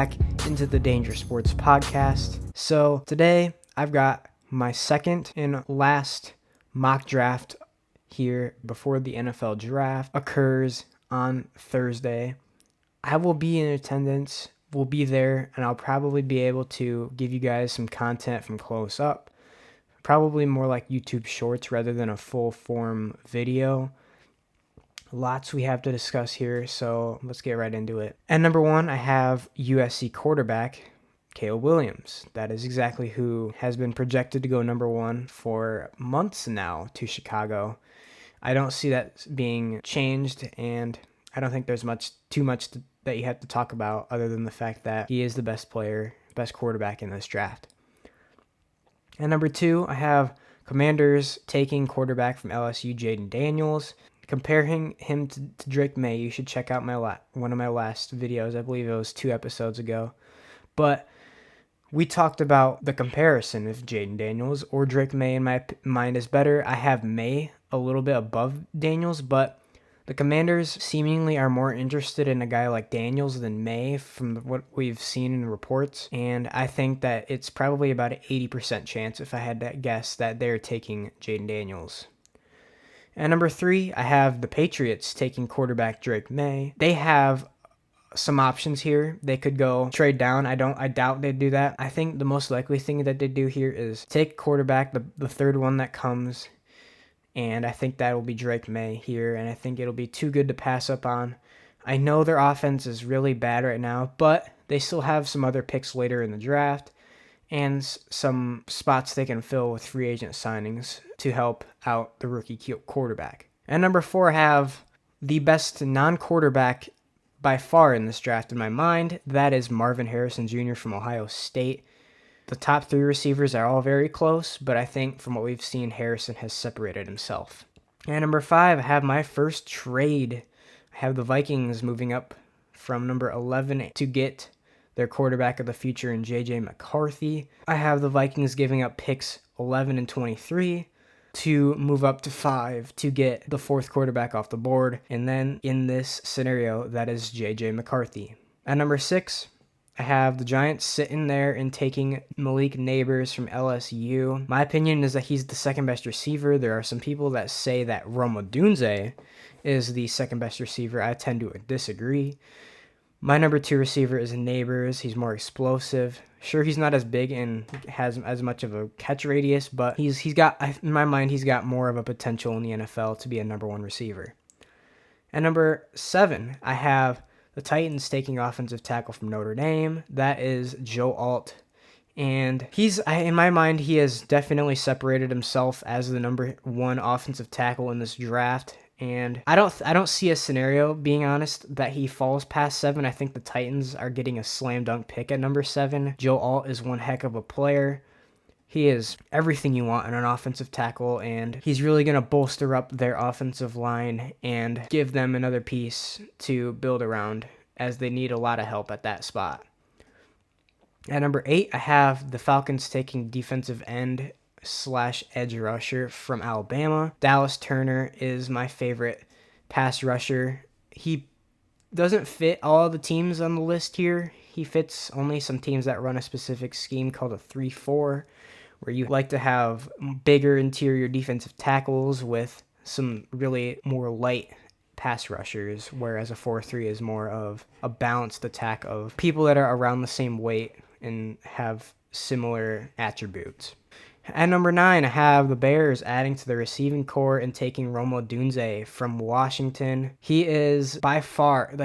back into the DangerSports Podcast. So today I've got my second and last mock draft here before the NFL draft occurs on Thursday. I will be in attendance, will be there, and I'll probably be able to give you guys some content from close up. Probably more like YouTube Shorts rather than a full form video. Lots we have to discuss here, so let's get right into it. And number one, I have USC quarterback Caleb Williams. That is exactly who has been projected to go number one for months now to Chicago. I don't see that being changed, and I don't think there's too much that you have to talk about other than the fact that he is the best quarterback in this draft. And number two, I have Commanders taking quarterback from LSU, Jaden Daniels. Comparing him to Drake May, you should check out one of my last videos. I believe it was 2 episodes ago. But we talked about the comparison if Jaden Daniels or Drake May in my mind is better. I have May a little bit above Daniels, but the Commanders seemingly are more interested in a guy like Daniels than May from what we've seen in reports. And I think that it's probably about an 80% chance, if I had to guess, that they're taking Jaden Daniels. And number three, I have the Patriots taking quarterback Drake May. They have some options here. They could go trade down. I doubt they'd do that. I think the most likely thing that they do here is take quarterback, the third one that comes, and I think that will be Drake May here, and I think it'll be too good to pass up on. I know their offense is really bad right now, but they still have some other picks later in the draft and some spots they can fill with free agent signings to help out the rookie quarterback. And number four, I have the best non-quarterback by far in this draft in my mind. That is Marvin Harrison Jr. from Ohio State. The top 3 receivers are all very close, but I think from what we've seen, Harrison has separated himself. And number 5, I have my first trade. I have the Vikings moving up from number 11 to get their quarterback of the future in J.J. McCarthy. I have the Vikings giving up picks 11 and 23 to move up to 5 to get the 4th quarterback off the board. And then in this scenario, that is J.J. McCarthy. At number 6, I have the Giants sitting there and taking Malik Neighbors from LSU. My opinion is that he's the second best receiver. There are some people that say that Rome Odunze is the second best receiver. I tend to disagree. My number 2 receiver is Neighbors. He's more explosive. Sure, he's not as big and has as much of a catch radius, but he's got, in my mind, he's got more of a potential in the NFL to be a number 1 receiver. At number 7, I have the Titans taking offensive tackle from Notre Dame. That is Joe Alt. And in my mind, he has definitely separated himself as the number 1 offensive tackle in this draft. And I don't see a scenario, being honest, that he falls past 7. I think the Titans are getting a slam dunk pick at number 7. Joe Alt is one heck of a player. He is everything you want in an offensive tackle, and he's really going to bolster up their offensive line and give them another piece to build around, as they need a lot of help at that spot. At number 8, I have the Falcons taking defensive end / edge rusher from Alabama. Dallas Turner is my favorite pass rusher. He doesn't fit all the teams on the list here. He fits only some teams that run a specific scheme called a 3-4, where you like to have bigger interior defensive tackles with some really more light pass rushers, whereas a 4-3 is more of a balanced attack of people that are around the same weight and have similar attributes. At number 9, I have the Bears adding to the receiving core and taking Rome Odunze from Washington. He is by far,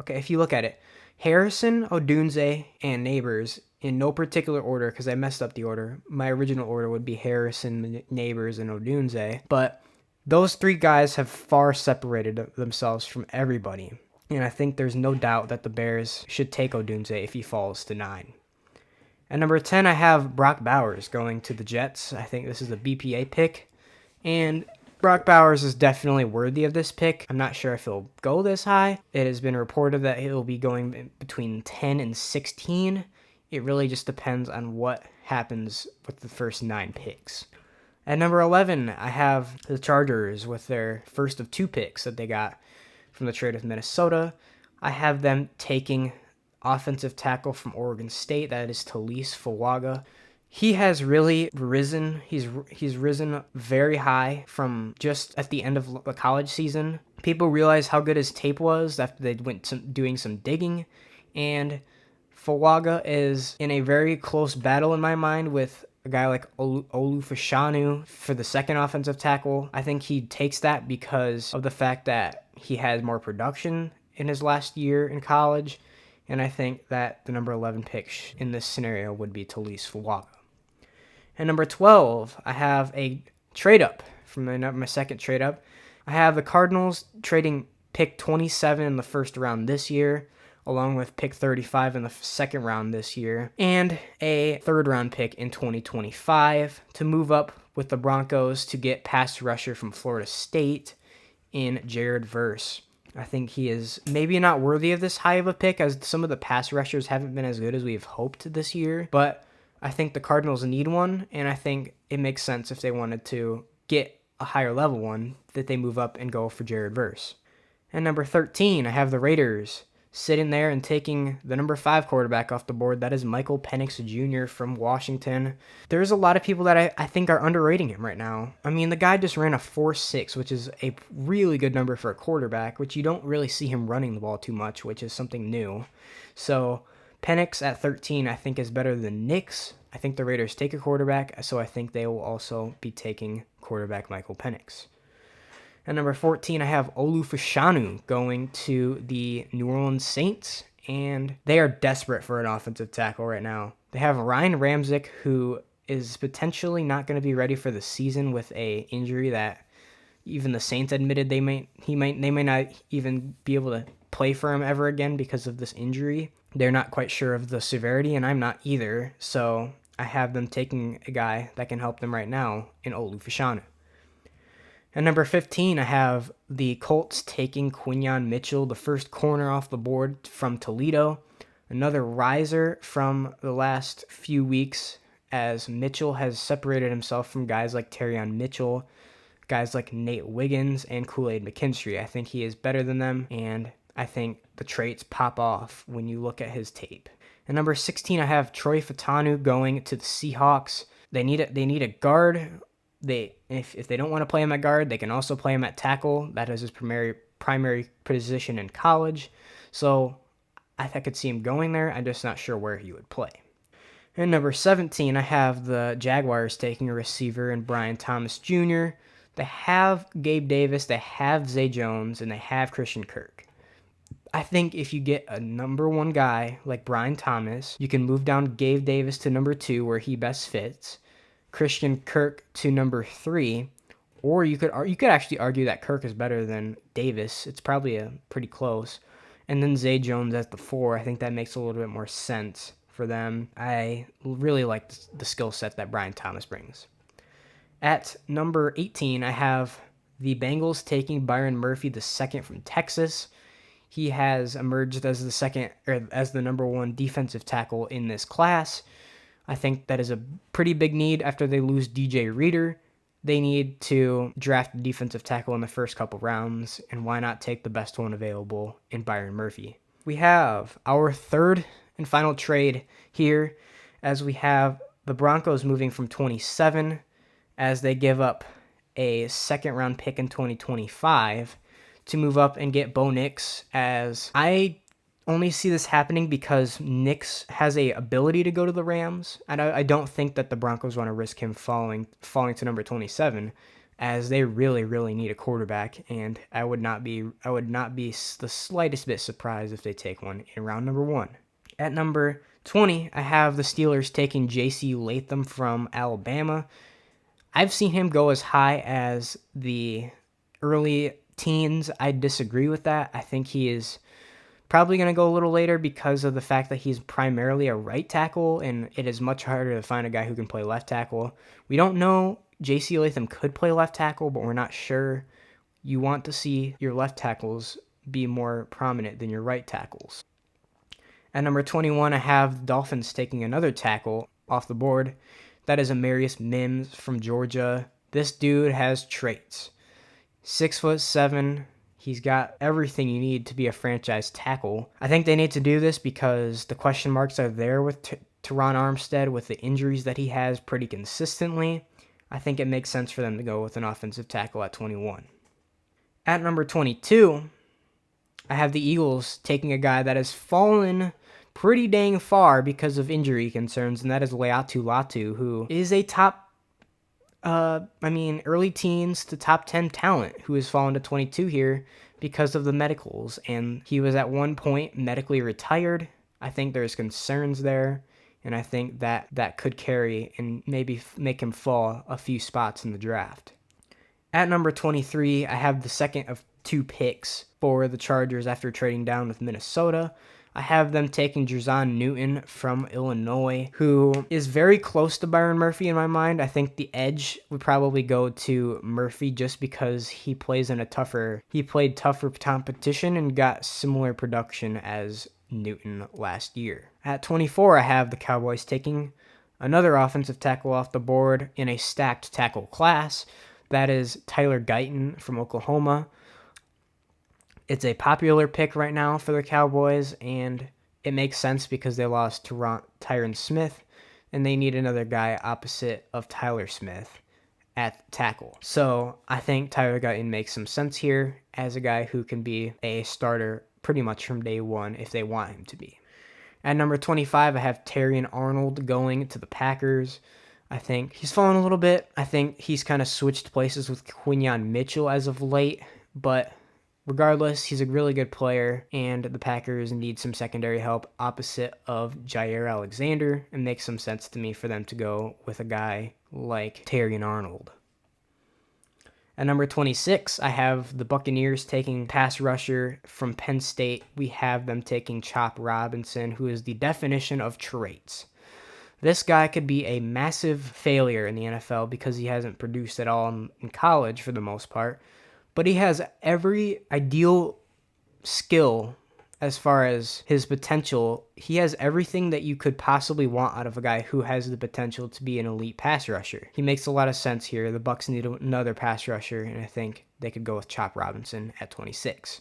if you look at it, Harrison, Odunze, and Neighbors in no particular order, because I messed up the order. My original order would be Harrison, Neighbors, and Odunze. But those 3 guys have far separated themselves from everybody. And I think there's no doubt that the Bears should take Odunze if he falls to 9. At number 10, I have Brock Bowers going to the Jets. I think this is a BPA pick. And Brock Bowers is definitely worthy of this pick. I'm not sure if he'll go this high. It has been reported that he'll be going between 10 and 16. It really just depends on what happens with the first 9 picks. At number 11, I have the Chargers with their first of 2 picks that they got from the trade with Minnesota. I have them taking offensive tackle from Oregon State. That is Talise Fuaga. He has really risen. He's risen very high from just at the end of the college season. People realized how good his tape was after they went doing some digging, and Fuaga is in a very close battle in my mind with a guy like Olufashanu for the second offensive tackle. I think he takes that because of the fact that he has more production in his last year in college, and I think that the number 11 pick in this scenario would be Talise Fuaga. And number 12, I have a trade up from my second trade up. I have the Cardinals trading pick 27 in the first round this year, along with pick 35 in the second round this year, and a third round pick in 2025 to move up with the Broncos to get pass rusher from Florida State in Jared Verse. I think he is maybe not worthy of this high of a pick, as some of the pass rushers haven't been as good as we've hoped this year, but I think the Cardinals need one, and I think it makes sense if they wanted to get a higher level one that they move up and go for Jared Verse. And number 13, I have the Raiders sitting there and taking the number 5 quarterback off the board. That is Michael Penix Jr. from Washington. There's a lot of people that I think are underrating him right now. I mean, the guy just ran a 4.6, which is a really good number for a quarterback, which you don't really see him running the ball too much, which is something new. So Penix at 13, I think, is better than Nix. I think the Raiders take a quarterback, so I think they will also be taking quarterback Michael Penix. At number 14, I have Olufashanu going to the New Orleans Saints, and they are desperate for an offensive tackle right now. They have Ryan Ramczyk, who is potentially not going to be ready for the season with a injury that even the Saints admitted they may not even be able to play for him ever again because of this injury. They're not quite sure of the severity, and I'm not either, so I have them taking a guy that can help them right now in Olufashanu. At number 15, I have the Colts taking Quinyon Mitchell, the first corner off the board from Toledo. Another riser from the last few weeks, as Mitchell has separated himself from guys like Terrion Mitchell, guys like Nate Wiggins, and Kool-Aid McKinstry. I think he is better than them, and I think the traits pop off when you look at his tape. At number 16, I have Troy Fatanu going to the Seahawks. They need a guard. If they don't want to play him at guard, they can also play him at tackle. That is his primary position in college. So I could see him going there. I'm just not sure where he would play. And number 17, I have the Jaguars taking a receiver in Brian Thomas Jr. They have Gabe Davis, they have Zay Jones, and they have Christian Kirk. I think if you get a number 1 guy like Brian Thomas, you can move down Gabe Davis to number 2 where he best fits, Christian Kirk to number 3, or you could actually argue that Kirk is better than Davis. It's probably pretty close. And then Zay Jones at the 4. I think that makes a little bit more sense for them. I really like the skill set that Brian Thomas brings. At number 18, I have the Bengals taking Byron Murphy II from Texas. He has emerged as the number 1 defensive tackle in this class. I think that is a pretty big need after they lose DJ Reader. They need to draft a defensive tackle in the first couple rounds, and why not take the best one available in Byron Murphy? We have our third and final trade here, as we have the Broncos moving from 27 as they give up a second-round pick in 2025 to move up and get Bo Nix, as I only see this happening because Nix has a ability to go to the Rams, and I don't think that the Broncos want to risk him falling to number 27, as they really, really need a quarterback, and I would not be the slightest bit surprised if they take one in round number 1. At number 20, I have the Steelers taking J.C. Latham from Alabama. I've seen him go as high as the early teens. I disagree with that. I think he is probably going to go a little later because of the fact that he's primarily a right tackle, and it is much harder to find a guy who can play left tackle. We don't know. J.C. Latham could play left tackle, but we're not sure. You want to see your left tackles be more prominent than your right tackles. At number 21, I have the Dolphins taking another tackle off the board. That is Amarius Mims from Georgia. This dude has traits. 6'7". He's got everything you need to be a franchise tackle. I think they need to do this because the question marks are there with Teron Armstead with the injuries that he has pretty consistently. I think it makes sense for them to go with an offensive tackle at 21. At number 22, I have the Eagles taking a guy that has fallen pretty dang far because of injury concerns, and that is Leatu Latu, who is a early teens to top 10 talent who has fallen to 22 here because of the medicals. And he was at one point medically retired. I think there's concerns there, and I think that could carry and maybe make him fall a few spots in the draft. At number 23, I have the second of two picks for the Chargers after trading down with Minnesota. I have them taking Jerzon Newton from Illinois, who is very close to Byron Murphy in my mind. I think the edge would probably go to Murphy just because he played tougher competition and got similar production as Newton last year. At 24, I have the Cowboys taking another offensive tackle off the board in a stacked tackle class. That is Tyler Guyton from Oklahoma. It's a popular pick right now for the Cowboys, and it makes sense because they lost to Tyron Smith, and they need another guy opposite of Tyler Smith at tackle. So I think Tyler Guyton makes some sense here as a guy who can be a starter pretty much from day one if they want him to be. At number 25, I have Terrion Arnold going to the Packers. I think he's fallen a little bit. I think he's kind of switched places with Quinyon Mitchell as of late, but regardless, he's a really good player, and the Packers need some secondary help opposite of Jair Alexander. It makes some sense to me for them to go with a guy like Terrion Arnold. At number 26, I have the Buccaneers taking pass rusher from Penn State. We have them taking Chop Robinson, who is the definition of traits. This guy could be a massive failure in the NFL because he hasn't produced at all in college for the most part. But he has every ideal skill as far as his potential. He has everything that you could possibly want out of a guy who has the potential to be an elite pass rusher. He makes a lot of sense here. The Bucs need another pass rusher, and I think they could go with Chop Robinson at 26.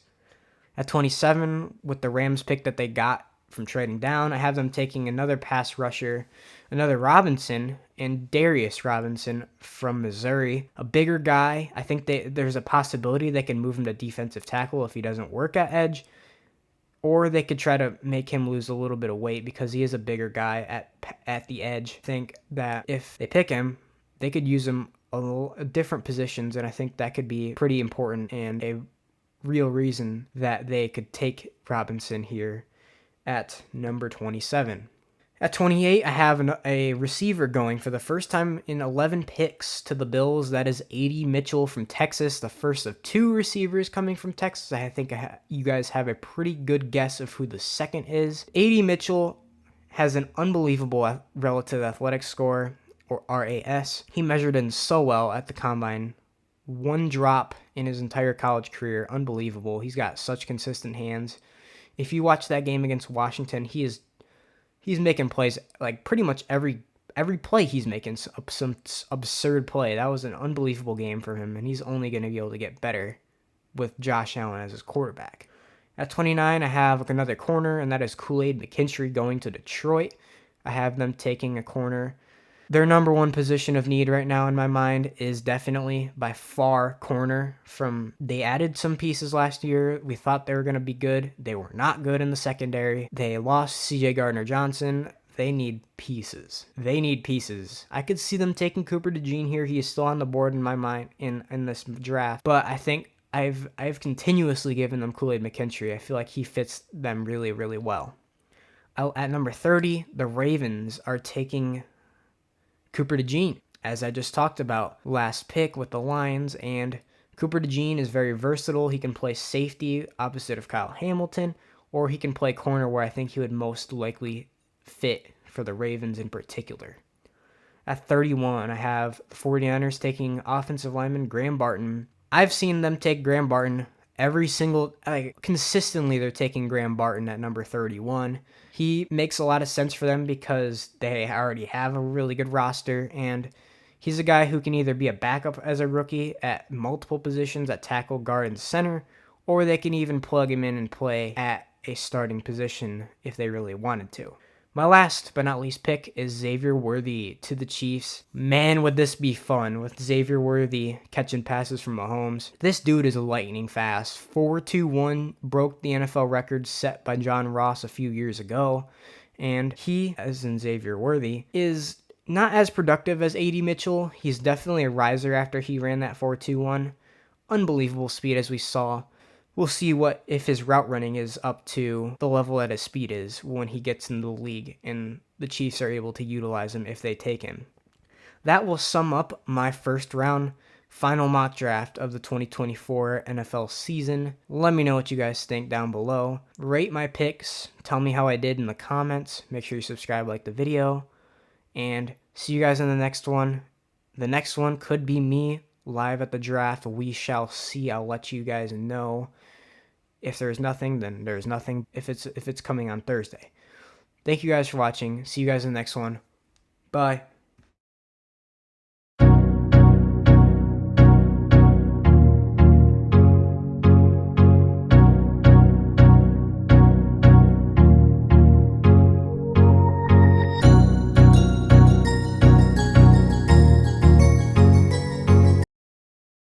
At 27, with the Rams pick that they got from trading down, I have them taking another pass rusher, another Robinson, and Darius Robinson from Missouri. A bigger guy. I think there's a possibility they can move him to defensive tackle if he doesn't work at edge, or they could try to make him lose a little bit of weight because he is a bigger guy at the edge. I think that if they pick him, they could use him different positions, and I think that could be pretty important and a real reason that they could take Robinson here at number 27. At 28, I have a receiver going for the first time in 11 picks to the Bills. That is A.D. Mitchell from Texas, the first of two receivers coming from Texas. I think you guys have a pretty good guess of who the second is. A.D. Mitchell has an unbelievable relative athletic score, or RAS. He measured in so well at the combine. One drop in his entire college career. Unbelievable. He's got such consistent hands. If you watch that game against Washington, he's making plays like pretty much every play he's making some absurd play. That was an unbelievable game for him, and he's only going to be able to get better with Josh Allen as his quarterback. At 29, I have another corner, and that is Kool-Aid McKinstry going to Detroit. I have them taking a corner. Their number one position of need right now in my mind is definitely by far corner. They added some pieces last year. We thought they were going to be good. They were not good in the secondary. They lost C.J. Gardner-Johnson. They need pieces. I could see them taking Cooper DeJean here. He is still on the board in my mind in this draft. But I think I've continuously given them Kool-Aid McKinstry. I feel like he fits them really, really well. At number 30, the Ravens are taking Cooper DeJean, as I just talked about last pick with the Lions, and Cooper DeJean is very versatile. He can play safety opposite of Kyle Hamilton, or he can play corner where I think he would most likely fit for the Ravens in particular. At 31, I have the 49ers taking offensive lineman Graham Barton. I've seen them take Graham Barton consistently. They're taking Graham Barton at number 31. He makes a lot of sense for them because they already have a really good roster, and he's a guy who can either be a backup as a rookie at multiple positions at tackle, guard, and center, or they can even plug him in and play at a starting position if they really wanted to. My last but not least pick is Xavier Worthy to the Chiefs. Man, would this be fun with Xavier Worthy catching passes from Mahomes. This dude is lightning fast. 4.21 broke the NFL record set by John Ross a few years ago. And he, as in Xavier Worthy, is not as productive as A.D. Mitchell. He's definitely a riser after he ran that 4.21. Unbelievable speed as we saw. We'll see what if his route running is up to the level that his speed is when he gets into the league and the Chiefs are able to utilize him if they take him. That will sum up my first round final mock draft of the 2024 NFL season. Let me know what you guys think down below. Rate my picks. Tell me how I did in the comments. Make sure you subscribe, like the video, and see you guys in the next one. The next one could be me live at the draft. We shall see. I'll let you guys know. If there's nothing, then there's nothing. If it's coming on Thursday. Thank you guys for watching. See you guys in the next one. Bye.